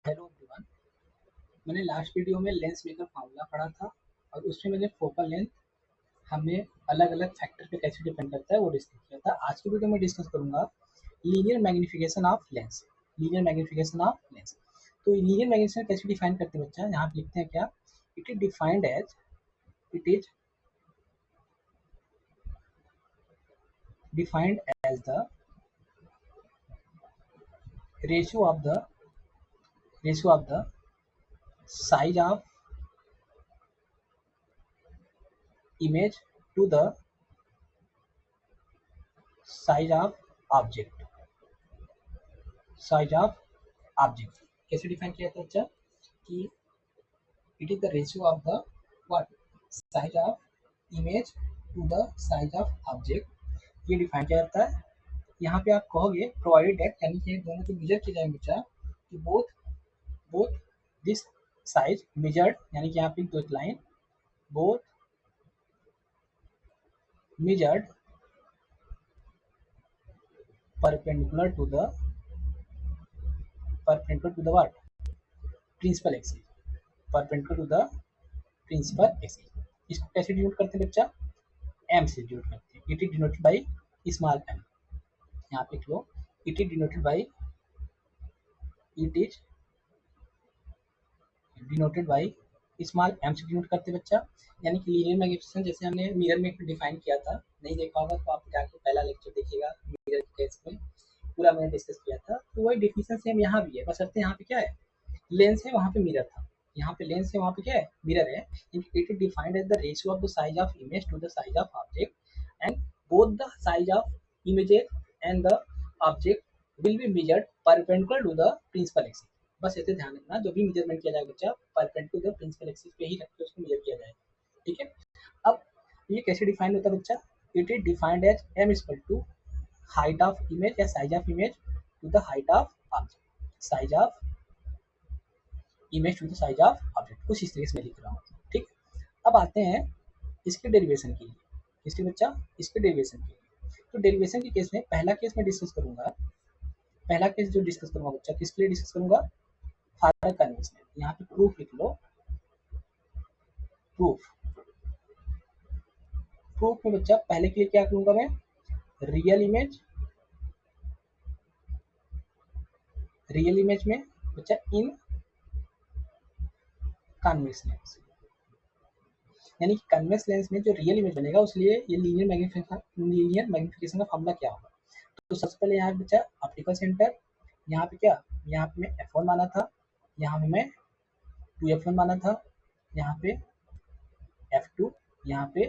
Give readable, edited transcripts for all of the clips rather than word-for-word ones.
Hello everyone. मैंने last video में lens maker formula पढ़ा था और उसमें मैंने फोकल लेंथ हमें अलग अलग फैक्टर पे कैसे डिपेंड करता है वो डिस्कस किया था। आज की वीडियो में डिस्कस करूंगा linear magnification of lens. Linear magnification of lens. तो लीनियर मैग्निफिकेशन कैसे डिफाइन करते हैं बच्चा, यहाँ पे लिखते हैं क्या, it is defined as it is defined as the ratio of the ratio of the size of image to the size of object. Size of object कैसे डिफाइन किया था बच्चा कि it is the ratio of the what size of image to the size of object। ये define किया जाता है। यहाँ पे आप कहोगे प्रोवाइडेड दैट, यानी कि दोनों को मेजर किया जाएंगे बच्चा कि both both this size measured, यानी कि यहाँ पे दो line both measured perpendicular to the what principal axis, perpendicular to the principal axis. इसको कैसे डिनोट करते हैं बच्चा, एम से डिनोट करते हैं। It is denoted by small M. यहाँ पे लिख लो, it is denoted by it is denoted by small M से डिनोट करते हैं बच्चा। यानी कि लीनियर मैग्निफिकेशन जैसे हमने मिरर में डिफाइन किया था, नहीं देखा होगा तो आप जाके पहला लेक्चर देखिएगा मिरर के केस में, पूरा मैंने डिस्कस किया था। तो वही डेफिनेशन सेम यहाँ भी है, बस अर्थ यहाँ पे क्या है, लेंस है वहाँ पे मिरर था, यहाँ पे लेंस है वहाँ पे क्या है, मिरर है। It is defined as the ratio of the size of image to the size of object and both the size of images and the object will be measured perpendicular to the principal axis. बस ऐसे ध्यान रखना, जो भी measurement किया जाएगा बच्चा perpendicular to principal axis पे ही रख के उसको मेजर किया जाएगा। ठीक है। अब ये कैसे डिफाइन होता है बच्चा, it is defined as M equal to height of image या size of image to the height of object. Size of image to the size of object, कुछ इस तरीके से मैं लिख रहा हूँ। ठीक। अब आते हैं इसके डेरिवेशन के लिए। इसके बच्चा इसके डेरिवेशन के लिए, तो डेरिवेशन के केस में पहला केस मैं डिस्कस करूंगा। पहला केस जो डिस्कस करूंगा बच्चा, किसके लिए डिस्कस करूंगा, फादर कन्वेंशन। यहाँ पे प्रूफ लिख लो, प्रूफ। प्रूफ में बच्चा पहले के लिए क्या करूंगा मैं, रियल इमेज, रियल इमेज में बच्चा इन कन्वेक्स लेंस, यानी कि कन्वेक्स लेंस में जो रियल इमेज बनेगा उसलिए ये लीनियर मैग्निफिकेशन का फॉर्मूला क्या होगा। तो सबसे पहले यहाँ बच्चा ऑप्टिकल सेंटर, यहाँ पे क्या, यहाँ पे मैं f1 माना था, यहाँ पे मैं 2f1 माना था, यहाँ पे f2, यहाँ पे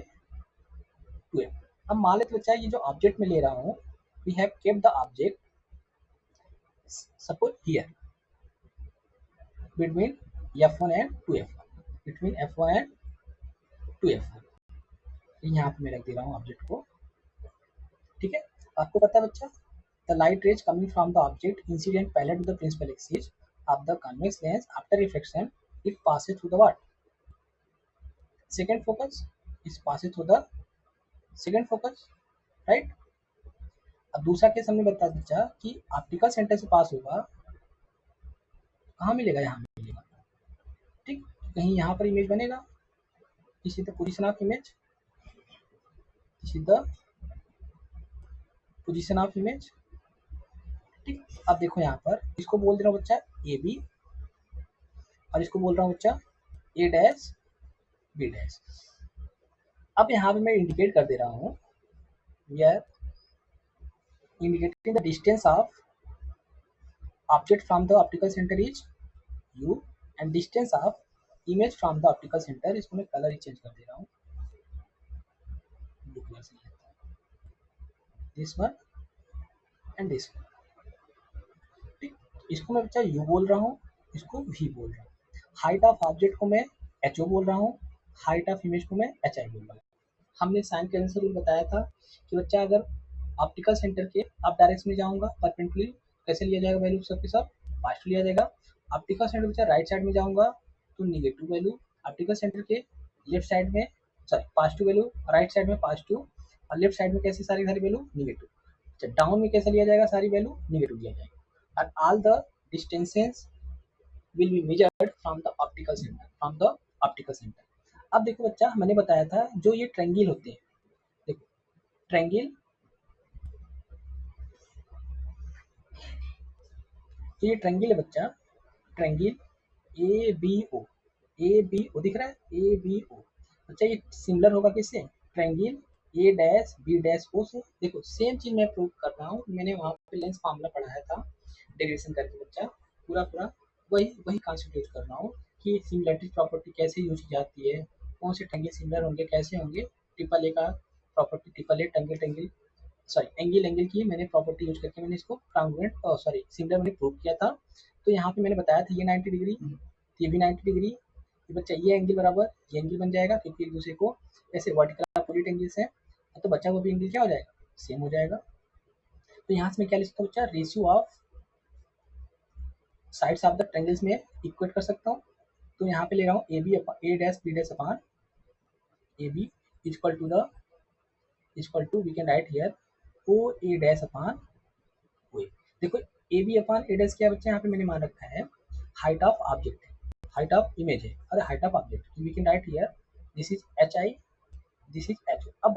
2f। अब मान लेते बच्चा ये जो ऑब्जेक्ट में ले रहा हूँ, we have kept the object suppose here between f1 and 2f1, between f1 and 2f1। यहाँ पे मैं रख दे रहा हूँ ऑब्जेक्ट को। ठीक है। आपको पता है बच्चा, the light rays coming from the object incident parallel to the principal axis of the convex lens after reflection it passes through the what second focus, is passes through the second focus, right. अब दूसरा case हमने बता बच्चा कि optical centre से पास होगा, कहाँ मिलेगा, यहाँ मिलेगा। ठीक। कहीं यहाँ पर इमेज बनेगा, इसी द पोजिशन ऑफ इमेज, इसी द पोजिशन ऑफ इमेज। ठीक। अब देखो यहाँ पर इसको बोल दे रहा हूँ बच्चा ए बी, और इसको बोल रहा हूँ बच्चा ए डैश बी डैश। अब यहाँ पे मैं इंडिकेट कर दे रहा हूँ, we are indicating the distance of object from the optical center is u and distance of image from the optical center, इसको मैं कलर ही चेंज कर दे रहा हूँ, ब्लू कलर से लेता हूँ, this one and this one. ठीक। इसको मैं बच्चा u बोल रहा हूँ, इसको v बोल रहा हूँ। हाइट ऑफ ऑब्जेक्ट को मैं ho बोल रहा हूँ, हाइट ऑफ इमेज को मैं hi बोल रहा हूँ। हमने साइन कन्वेंशन रूल बताया था कि बच्चा अगर ऑप्टिकल सेंटर के अप डायरेक्शन में जाऊंगा परपेंडिकुलर कैसे लिया जाएगा वैल्यू, सबके सब पॉजिटिव लिया जाएगा। ऑप्टिकल सेंटर बच्चा राइट साइड में जाऊंगा तो निगेटिव वैल्यू, ऑप्टिकल सेंटर के लेफ्ट साइड में sorry positive value, right side में पॉजिटिव, और लेफ्ट साइड में कैसे सारी वैल्यू निगेटिव। अच्छा, डाउन में कैसे लिया जाएगा, सारी वैल्यू निगेटिव लिया जाएगा। और all the distances will be measured from the optical centre. अब देखो बच्चा, मैंने बताया था जो ये ट्रायंगल होते हैं, देखो ट्रायंगल, तो ये ट्रायंगल है बच्चा, ट्रायंगल ए बी ओ दिख रहा है, ए बी ओ। अच्छा ये सिमिलर होगा किससे? Triangle A dash B dash O से। देखो सेम चीज मैं प्रूव कर रहा हूँ, मैंने वहाँ पे लेंस फार्मूला पढ़ाया था डेरिवेशन करके बच्चा, पूरा पूरा वही वही कॉन्सेप्ट यूज कर रहा हूँ कि सिमिलरिटी प्रॉपर्टी कैसे यूज की जाती है, कौन से ट्रायंगल सिमिलर होंगे, कैसे होंगे। ट्रिपल ए का property, triple A triangle triangle sorry angle की मैंने प्रॉपर्टी यूज करके मैंने इसको कांग्रुएंट सॉरी सिमिलर मैंने प्रूव किया था। तो यहाँ पे मैंने बताया था ये 90 डिग्री, ये भी 90 डिग्री, ये बच्चा ये एंगल बराबर ये एंगल बन जाएगा, क्योंकि एक दूसरे को ऐसे वर्टिकल अपोजिट एंगल्स है, तो बच्चा को भी एंगल क्या हो जाएगा? सेम हो जाएगा। तो यहाँ से मैं क्या लिख सकता हूँ बच्चा? Ratio of sides of the triangles में इक्वेट कर सकता हूँ। तो यहाँ पे ले रहा हूँ A dash B dash upon A B equal to we can write here O A dash upon O A. देखो A B upon A dash क्या बच्चा यहाँ पे मैंने मान रखा है? हाइट ऑफ ऑब्जेक्ट है, हाइट ऑफ इमेज है, अरे height of object we can write here this is H I, this is H. अब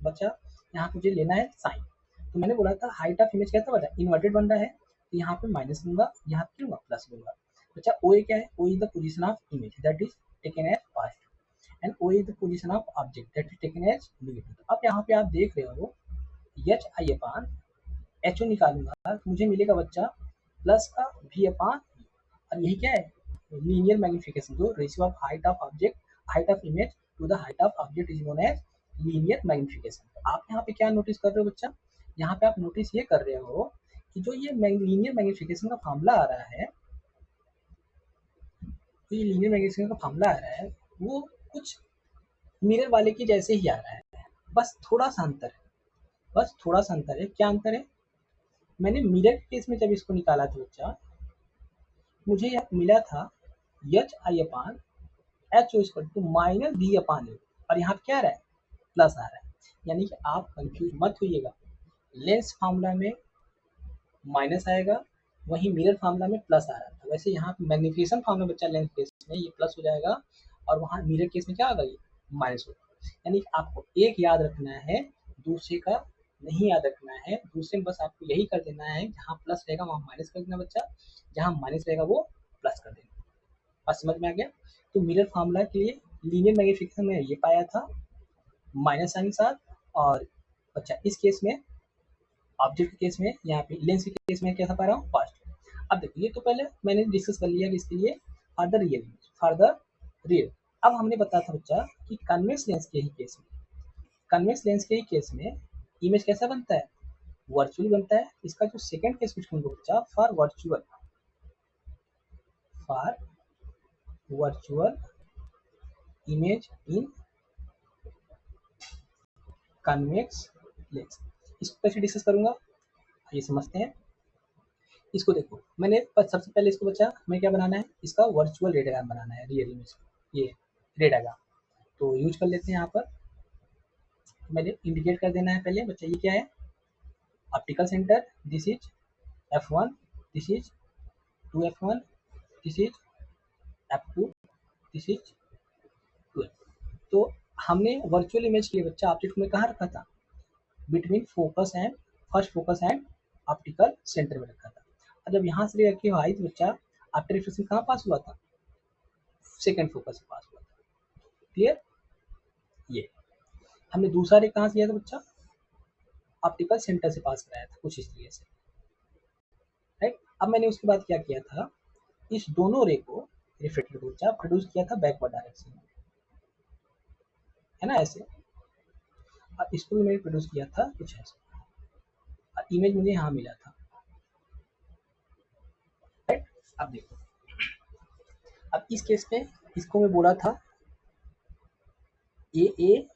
बच्चा यहाँ मुझे लेना है साइन। तो मैंने बोला था हाइट ऑफ इमेज कैसा बना? इन्वर्टेड बन रहा है, तो यहाँ पे माइनस लूंगा, यहाँ पे लूंगा प्लस लूंगा। बच्चा ओ ए क्या है? O is the position of image that is taken as past and O is the position of object that is taken as negative. अब यहाँ पे आप देख रहे हो एच आई अपान एच ओ निकालूंगा तो मुझे मिलेगा बच्चा प्लस का वी अपान, और यही क्या है? लीनियर मैग्निफिकेशन, जो ratio of height of object, height of image to the height of object is known as linear magnification. तो आप यहाँ पे क्या नोटिस कर रहे हो बच्चा? यहाँ पे आप नोटिस ये कर रहे हो कि जो ये लीनियर मैग्निफिकेशन का फार्मूला आ रहा है, तो ये लीनियर मैग्निफिकेशन का फार्मूला आ रहा है वो कुछ मिरर वाले की जैसे ही आ रहा है, बस थोड़ा सा अंतर है, बस थोड़ा सा अंतर है। क्या अंतर है? मैंने मिरर के केस में जब इसको निकाला था बच्चा, मुझे यह मिला था H I upon H O equal to minus D upon A, और यहाँ पे क्या आ रहा है? प्लस आ रहा है। यानी कि आप कंफ्यूज मत होइएगा, लेंस फार्मूला में माइनस आएगा, वहीं मिरर फार्मूला में प्लस आ रहा था। वैसे यहाँ पे मैग्निफिकेशन फार्मूला बच्चा लेंस केस में ये प्लस हो जाएगा, और वहाँ मिरर केस में क्या होगा? ये माइनस होगा। यानी कि आपको एक याद रखना है, दूसरे का नहीं याद रखना है। दूसरे में बस आपको यही कर देना है, जहाँ प्लस रहेगा वहाँ माइनस कर देना बच्चा, जहाँ माइनस रहेगा वो प्लस कर देना। बात समझ में आ गया? तो मिरर फार्मूला के लिए लीनियर मैग्निफिकेशन में ये पाया था माइनस साइन के साथ, और बच्चा इस केस में ऑब्जेक्ट के केस में, यहाँ पे लेंस के केस में कैसा पा रहा हूँ? फास्ट। अब देखिए ये तो पहले मैंने डिस्कस कर लिया किसके लिए? For the real, for the real. अब हमने बताया था बच्चा कि कन्वेक्स लेंस के ही केस में, कन्वेक्स लेंस के ही केस में इमेज कैसा बनता है? वर्चुअल बनता है। इसका जो सेकंड केस कुछ बच्चा for virtual image in convex lens. इसको कैसे डिस्कस करूंगा ये समझते हैं। इसको देखो, मैंने सबसे पहले इसको बच्चा मैं क्या बनाना है? इसका वर्चुअल रे डायग्राम बनाना है, रियल इमेज ये रे डायग्राम। तो यूज कर लेते हैं यहाँ पर, मैंने इंडिकेट कर देना है पहले बच्चा। ये क्या है? Optical centre, this is F1, this is 2F1, this is F2, this is 12। तो हमने वर्चुअल इमेज के लिए बच्चा ऑब्जेक्ट में कहाँ रखा था? Between focus and first focus and optical centre में रखा था। और जब यहाँ से रखी हुआ तो बच्चा आफ्टर रिफ्लेक्शन कहाँ पास हुआ था? सेकेंड फोकस से पास हुआ था। क्लियर? ये हमने दूसरा रे कहाँ से लिया था बच्चा? ऑप्टिकल सेंटर से पास कराया था, कुछ इस तरीके से, राइट। अब मैंने उसके बाद क्या किया था? इस दोनों रे को रिफ्लेक्टर को बच्चा प्रोड्यूस किया था बैकवर्ड डायरेक्शन में, है ना ऐसे। और इसको भी मैंने प्रोड्यूस किया था कुछ ऐसे, और इमेज मुझे यहाँ मिला था, राइट। अब देखो, अब इस केस में इसको मैं बोला था ए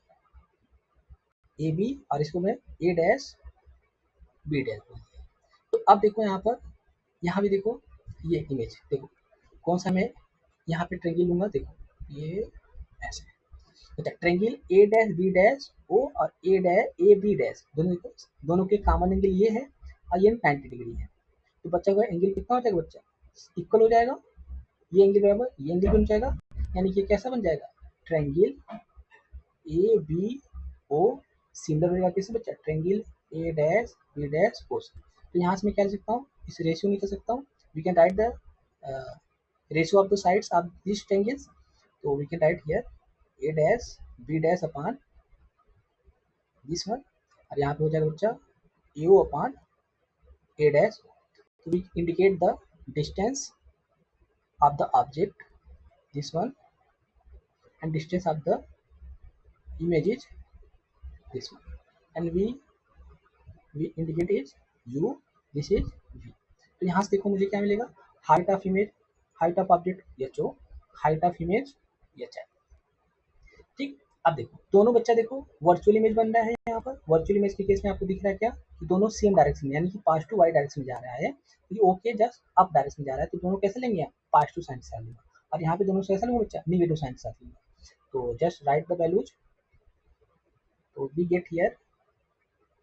बी, और इसको मैं ए डैश बी डैश बोल दिया। तो अब देखो यहाँ पर, यहाँ भी देखो ये इमेज देखो कौन सा मैं यहाँ पे ट्रेंगल लूंगा, देखो ये ऐसे। अच्छा, triangle A dash B dash O और ए बी डैश दोनों के कॉमन एंगल ये है, और ये 90 डिग्री है। तो बच्चा का एंगल कितना हो जाएगा बच्चा? इक्वल हो जाएगा, ये एंगल बराबर ये एंगल बन जाएगा, यानी कि कैसा बन जाएगा, triangle A B O similar हो जाएगा किससे बच्चा, triangle A dash B dash O से। तो यहाँ से मैं क्या लिख सकता हूँ, इस रेशियो निकल सकता हूँ, we can write the ratio of the sides of this triangles, तो we can write here A dash B dash upon this one, और यहाँ पे हो जाएगा बच्चा A O upon A dash. तो we indicate the distance of the object, this one, and distance of the image is this one, and we indicate is u, this is v। तो यहाँ से देखो मुझे क्या मिलेगा, height of image, height of object H O, height of image H I. ठीक, अब देखो दोनों बच्चा देखो वर्चुअल इमेज बन रहा है यहाँ पर, वर्चुअल इमेज के केस में आपको दिख रहा है क्या कि दोनों सेम डायरेक्शन में, यानी कि पास टू वाई डायरेक्शन में जा रहा है, तो ओके जस्ट अप डायरेक्शन में जा रहा है, तो दोनों कैसे लेंगे आप, पास टू साइन के साथ लेंगे, और यहाँ पे दोनों कैसे लेंगे बच्चा, निगेटिव साइन के साथ लेंगे। तो जस्ट राइट द वैल्यूज, तो we get here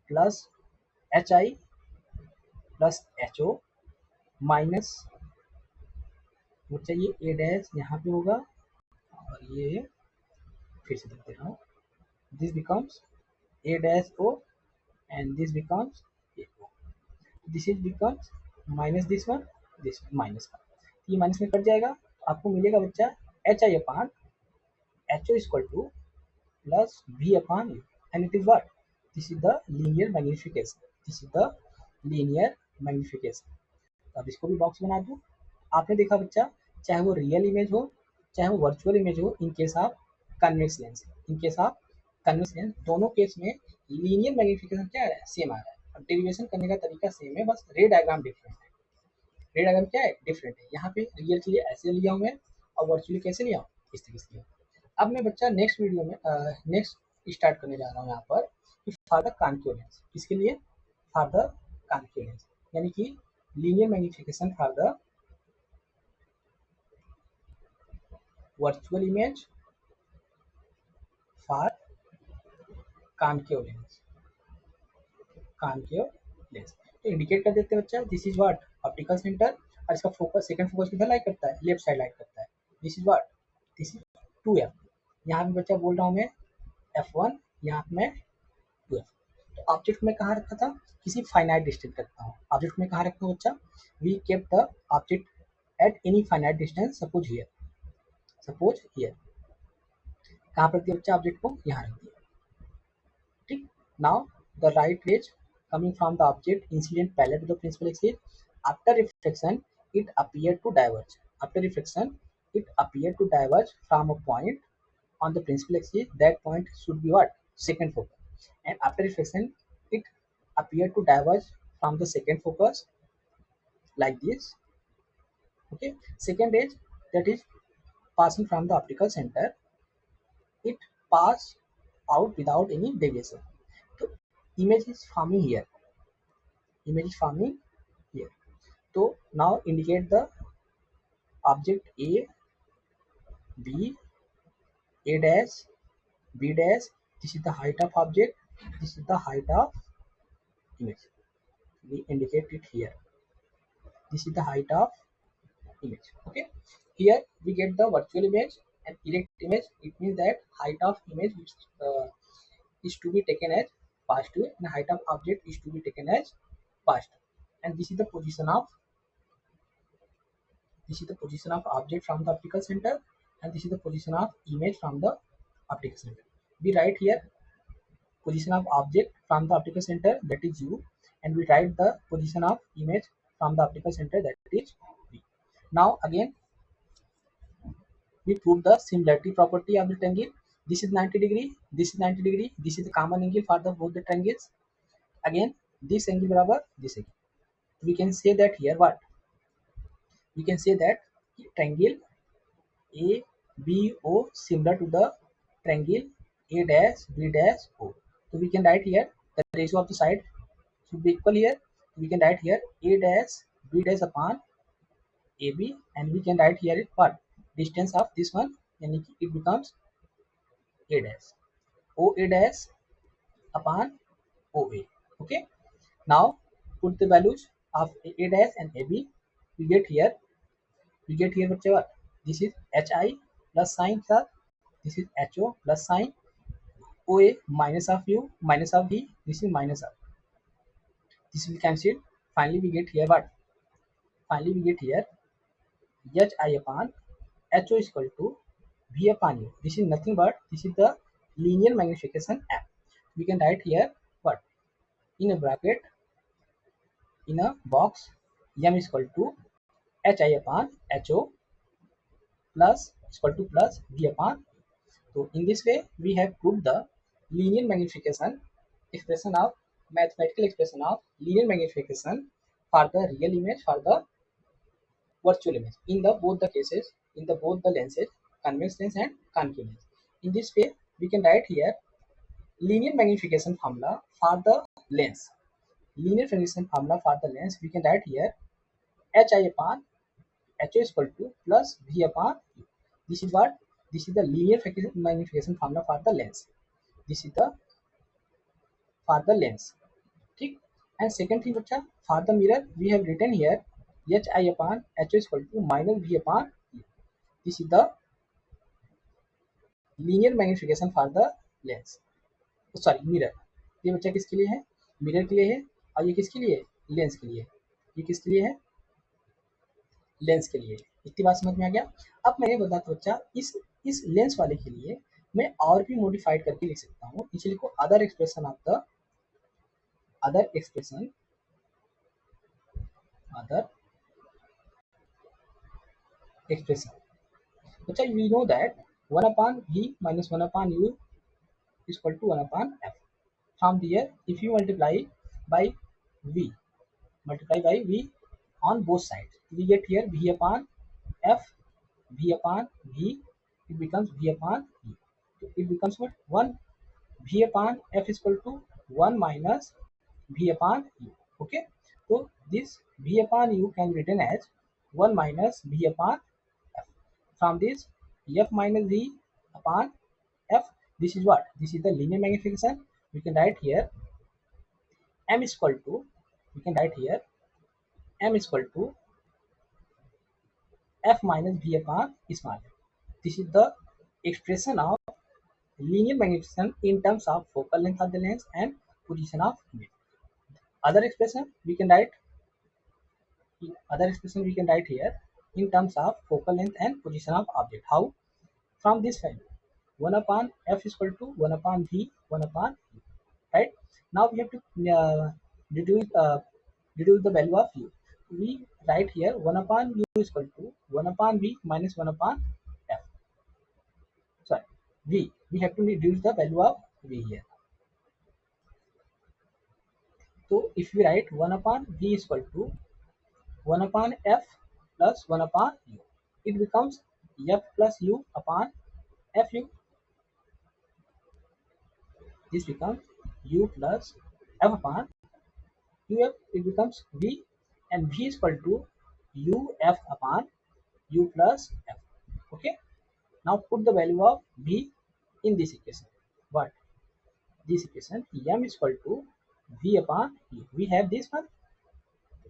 plus H I plus H O minus बच्चा ये ए डैश यहाँ पे होगा, और ये फिर से लिख दे रहा हूँ, this becomes a dash o and this becomes a o, this is becomes minus this minus का, ये माइनस में कट जाएगा, आपको मिलेगा बच्चा H I upon H O equal to plus v upon u, and it is what, this is the linear magnification, this is the linear magnification. तो अब इसको भी बॉक्स बना दूं। आपने देखा बच्चा, चाहे वो रियल इमेज हो चाहे वो वर्चुअल इमेज हो, in case of convex lens, in case of convex lens, दोनों केस में लीनियर मैग्निफिकेशन क्या आ रहा है, सेम आ रहा है, और डेरिवेशन करने का तरीका सेम है, बस रे डायग्राम डिफरेंट है। रे डायग्राम क्या है, डिफरेंट है, यहाँ पे रियल के लिए ऐसे लिया हूँ मैं, और वर्चुअली कैसे लिया हूँ, इस तरीके से लिया। अब मैं बच्चा नेक्स्ट वीडियो में नेक्स्ट स्टार्ट करने जा रहा हूँ यहाँ पर कि फॉर द कॉन्केव लेंस, किसके लिए, फॉर द कॉन्केव लेंस, यानी कि linear magnification for the virtual image for concave lens, concave lens. तो इंडिकेट कर देते हैं बच्चा, this is what, optical centre, और इसका फोकस, सेकंड फोकस किधर लाइट करता है, लेफ्ट साइड लाइट करता है, this is what, this is 2f। यहाँ पे बच्चा बोल रहा हूँ मैं f1, यहाँ पे मैं 2f। तो ऑब्जेक्ट में कहाँ रखा था, किसी फाइनाइट डिस्टेंस रखता हूँ, ऑब्जेक्ट में कहाँ रखता हूँ बच्चा, we kept the object at any finite distance, suppose here, suppose here, कहाँ पर रख दिया बच्चा ऑब्जेक्ट को, यहाँ रख दिया। ठीक, now the right rays coming from the object incident parallel to the principal axis, after reflection it appeared to diverge, after reflection it appeared to diverge from a point on the principal axis, that point should be what, second focus, and after reflection it appeared to diverge from the second focus like this, okay, second edge that is passing from the optical center, it passed out without any deviation, so image is forming here, image is forming here. So now indicate the object A, B, A dash, B dash. This is the height of object. This is the height of image. We indicate it here. This is the height of image. Okay. Here we get the virtual image and erect image. It means that height of image which is to be taken as positive, and height of object is to be taken as positive. And this is the position of object from the optical center, and this is the position of image from the optical center. We write here position of object from the optical center, that is u, and we write the position of image from the optical center, that is v. Now again we prove the similarity property of the triangle. This is 90 degree, this is 90 degree, this is the common angle for the both the triangles. Again this angle barabar this angle. We can say that here what, we can say that triangle A B O similar to the triangle A dash B dash O. So we can write here the ratio of the side should be equal here. We can write here A dash B dash upon AB, and we can write here what, distance of this one, and it becomes A dash OA dash upon OA. Okay. Now put the values of A dash and AB. We get here. We get here what? This is H I plus sign sir, this is H O plus sign O A minus of U minus of V, this is minus of, this will cancel. Finally we get here what? Finally we get here h I upon h o is equal to v upon u. This is nothing but this is the linear magnification m. We can write here what? In a bracket, in a box, m is equal to h I upon h o plus is equal to plus v upon. So in this way we have proved the linear magnification expression of mathematical expression of linear magnification for the real image, for the virtual image in the both the cases, in the both the lenses, convex lens and concave lens. In this way we can write here linear magnification formula for the lens. Linear magnification formula for the lens we can write here h I upon h o is equal to plus v upon u. This is what? This is the linear magnification formula for the lens. This is the for the lens. ठीक. And second thing बच्चा, for the mirror we have written here h I upon h o is equal to minus v upon u. This is the linear magnification for the lens, sorry mirror. ये बच्चा किसके लिए है? Mirror के लिए है. और ये किसके लिए है? लेंस के लिए. ये किसके लिए है? लेंस के लिए. इतनी बात समझ में आ गया. अब मैंने बताया था बच्चा इस लेंस वाले के लिए मैं और भी मॉडिफाइड करके लिख सकता हूँ. इसलिए को other expression of the other expression बच्चा we know that 1 upon v minus 1 upon u is equal to 1 upon f. From there if you multiply by v on both sides we get here v upon f, v upon v, it becomes v upon v. It becomes what? 1 v upon f is equal to 1 minus v upon u. Okay, so this v upon u can be written as 1 minus v upon f. From this f minus v upon f, this is what? This is the linear magnification. We can write here m is equal to, we can write here m is equal to f minus v upon small f. This is the expression of linear magnification in terms of focal length of the lens and position of image. Other expression we can write here in terms of focal length and position of object. How? From this value 1 upon f is equal to 1 upon v 1 upon u, right? Now we have to deduce the value of u. We write here 1 upon u is equal to 1 upon v minus 1 upon f. Sorry, v. We have to reduce the value of v here. So if we write 1 upon v is equal to 1 upon f plus 1 upon u, it becomes f plus u upon fu. This becomes u plus f upon uf. It becomes v, and v is equal to uf upon u plus f. Okay, now put the value of v in this equation. What? This equation m is equal to v upon u. We have this one,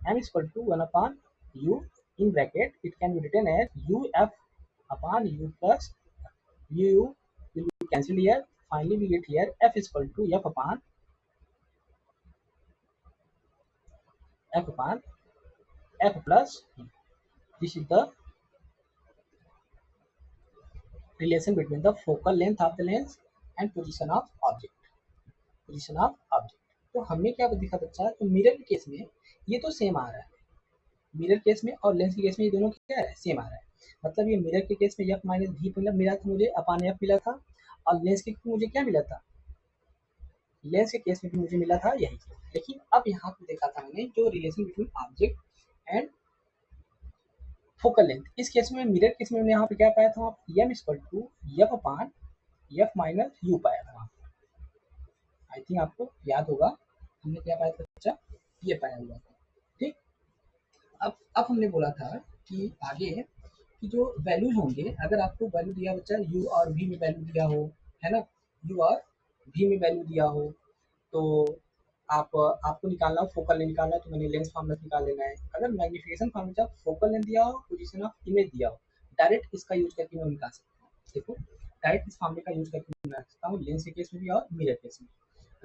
m is equal to 1 upon u in bracket. It can be written as uf upon u plus u will be cancelled here. Finally we get here f is equal to f upon f plus u. This is the relation between the focal length of the lens and position of object. तो हमने क्या दिखा बच्चा, तो mirror के case में ये तो सेम आ रहा है, मिरर केस में और लेंस के केस में ये दोनों क्या है? सेम आ रहा है. मतलब ये मिरर के केस में f माइनस v मिला था मुझे अपॉन f मिला था, और लेंस के मुझे क्या मिला था? लेंस के केस में भी मुझे मिला था यही. लेकिन अब यहाँ पे देखा था मैंने जो relation between object and focal length, इस केस में मिरर केस में मैंने यहाँ पे क्या पाया था? m equal to f upon f minus u पाया था. आई थिंक आपको याद होगा हमने क्या पाया था बच्चा, ये पाया हुआ था. ठीक, अब हमने बोला था कि आगे कि जो वैल्यूज होंगे, अगर आपको वैल्यू दिया बच्चा u और v में वैल्यू दिया हो, है ना, u और v में वैल्यू दिया हो, तो आपको निकालना हो, फोकल लेंथ निकालना है, तो मैंने लेंस फॉर्मूला निकाल लेना है. अगर मैग्निफिकेशन फॉर्मूला फोकल लेंथ दिया हो, पोजीशन ऑफ इमेज दिया हो, डायरेक्ट इसका यूज करके मैं निकाल सकता हूँ। देखो डायरेक्ट इस फॉर्मूले का यूज करके मैं निकाल सकता हूँ लेंस के केस में भी और मिरर केस में,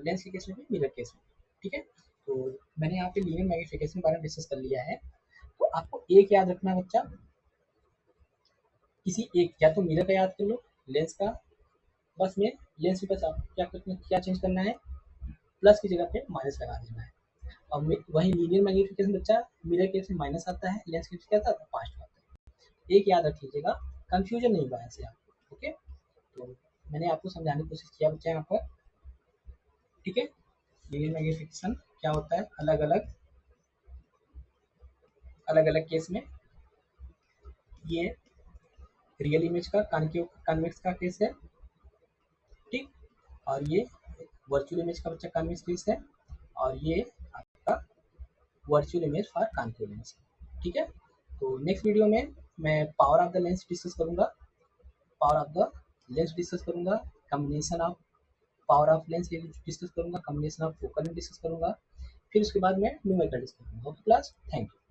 लेंस के केस में भी मिरर केस में। ठीक है, तो मैंने यहाँ पे लीनियर मैग्निफिकेशन के बारे में डिस्कस कर लिया है। तो आपको एक याद रखना है बच्चा, किसी एक, या तो मिरर का याद कर लो, लेंस का, बस में लेंस में बस आपको क्या चेंज करना है, प्लस की जगह पे माइनस लगा देना है। अब वही लीनियर मैग्निफिकेशन बच्चा, मिरर केस में माइनस आता है, लेंस केस क्या आता है, पॉजिटिव आता है। एक याद रख लीजिएगा, कंफ्यूजन नहीं होगा ऐसे आपको। ओके, तो मैंने आपको समझाने की कोशिश किया बच्चा यहाँ पर। ठीक है, लीनियर मैग्निफिकेशन क्या होता है, अलग अलग केस में। ये रियल इमेज का कॉन्वेक्स का केस है, ठीक, और ये वर्चुअल इमेज का बच्चा कॉन्वेक्स केस है, और ये आपका virtual image for concave lens. ठीक है, तो नेक्स्ट वीडियो में मैं power of the lens discuss करूंगा, power of the lens discuss करूंगा, combination of power of lens discuss करूंगा, कॉम्बिनेशन ऑफ फोकल डिस्कस करूंगा, फिर उसके बाद मैं न्यूमेरिकल डिस्कस करूंगा। Okay class, thank you.